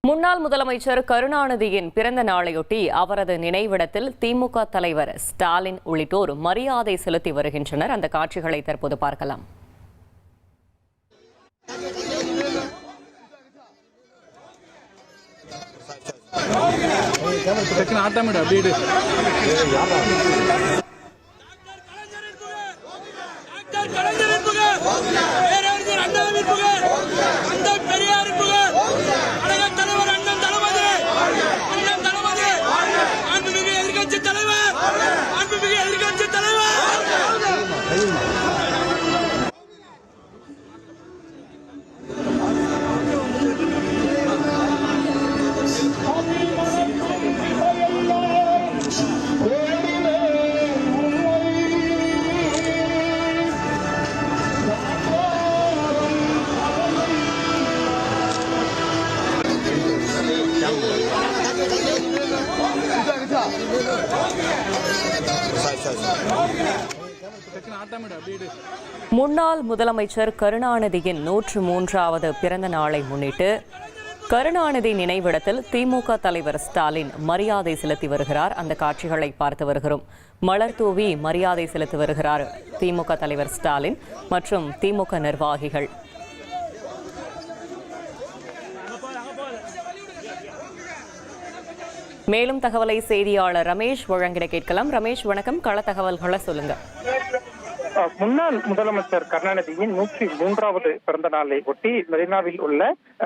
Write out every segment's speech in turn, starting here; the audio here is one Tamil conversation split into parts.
முன்னாள் முதலமைச்சர் கருணாநிதியின் பிறந்த நாளையொட்டி அவரது நினைவிடத்தில் திமுக தலைவர் ஸ்டாலின் உள்ளிட்டோர் மரியாதை செலுத்தி வருகின்றனர். அந்த காட்சிகளை தற்போது பார்க்கலாம். முன்னாள் முதலமைச்சர் கருணாநிதியின் 103வது பிறந்த நாளை முன்னிட்டு கருணாநிதி நினைவிடத்தில் திமுக தலைவர் ஸ்டாலின் மரியாதை செலுத்தி வருகிறார். அந்த காட்சிகளை பார்த்து வருகிறோம். மலர் தூவி மரியாதை செலுத்தி வருகிறார் திமுக தலைவர் ஸ்டாலின் மற்றும் திமுக நிர்வாகிகள். மேலும் தகவலை செய்தியாளர் ரமேஷ் வழங்கிட கேட்கலாம். ரமேஷ், வணக்கம். கள தகவல்களை சொல்லுங்க. முன்னாள் முதலமைச்சர் கருணாநிதியின் 103வது பிறந்த நாளை ஒட்டி மெரினாவில் உள்ள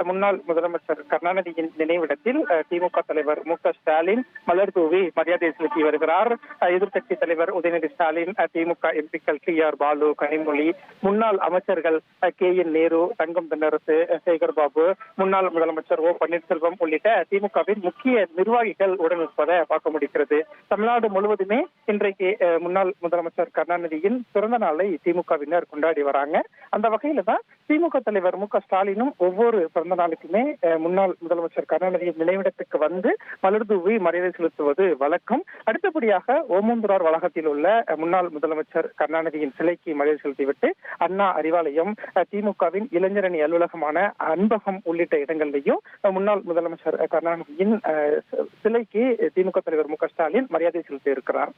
முன்னாள் முதலமைச்சர் கருணாநிதியின் நினைவிடத்தில் திமுக தலைவர் மு.க. ஸ்டாலின் மலர் தூவி மரியாதை செலுத்தி வருகிறார். எதிர்க்கட்சி தலைவர் உதயநிதி ஸ்டாலின், திமுக எம்பிக்கள் டி.ஆர். பாலு, கனிமொழி, முன்னாள் அமைச்சர்கள் கே.என். நேரு, தங்கம் தென்னரசு, சேகர் பாபு, முன்னாள் முதலமைச்சர் ஓ. பன்னீர்செல்வம் உள்ளிட்ட திமுகவின் முக்கிய நிர்வாகிகள் உடனிருப்பதை பார்க்க முடிகிறது. தமிழ்நாடு முழுவதுமே இன்றைக்கு முன்னாள் முதலமைச்சர் கருணாநிதியின் பிறந்த நாளை திமுகவினர் கொண்டாடி வராங்க. அந்த வகையில தான் திமுக தலைவர் மு.க. ஸ்டாலினும் ஒவ்வொரு பிறந்த நாளுக்குமே முன்னாள் முதலமைச்சர் கருணாநிதியின் நினைவிடத்துக்கு வந்து மலர் தூவி மரியாதை செலுத்துவது வழக்கம். அடுத்தபடியாக ஓமந்தூரார் வளாகத்தில் உள்ள முன்னாள் முதலமைச்சர் கருணாநிதியின் சிலைக்கு மரியாதை செலுத்திவிட்டு அண்ணா அறிவாலயம், திமுகவின் இளைஞரணி அலுவலகமான அன்பகம் உள்ளிட்ட இடங்களிலேயும் முன்னாள் முதலமைச்சர் கருணாநிதியின் சிலைக்கு திமுக தலைவர் மு.க. ஸ்டாலின் மரியாதை செலுத்தி இருக்கிறார்.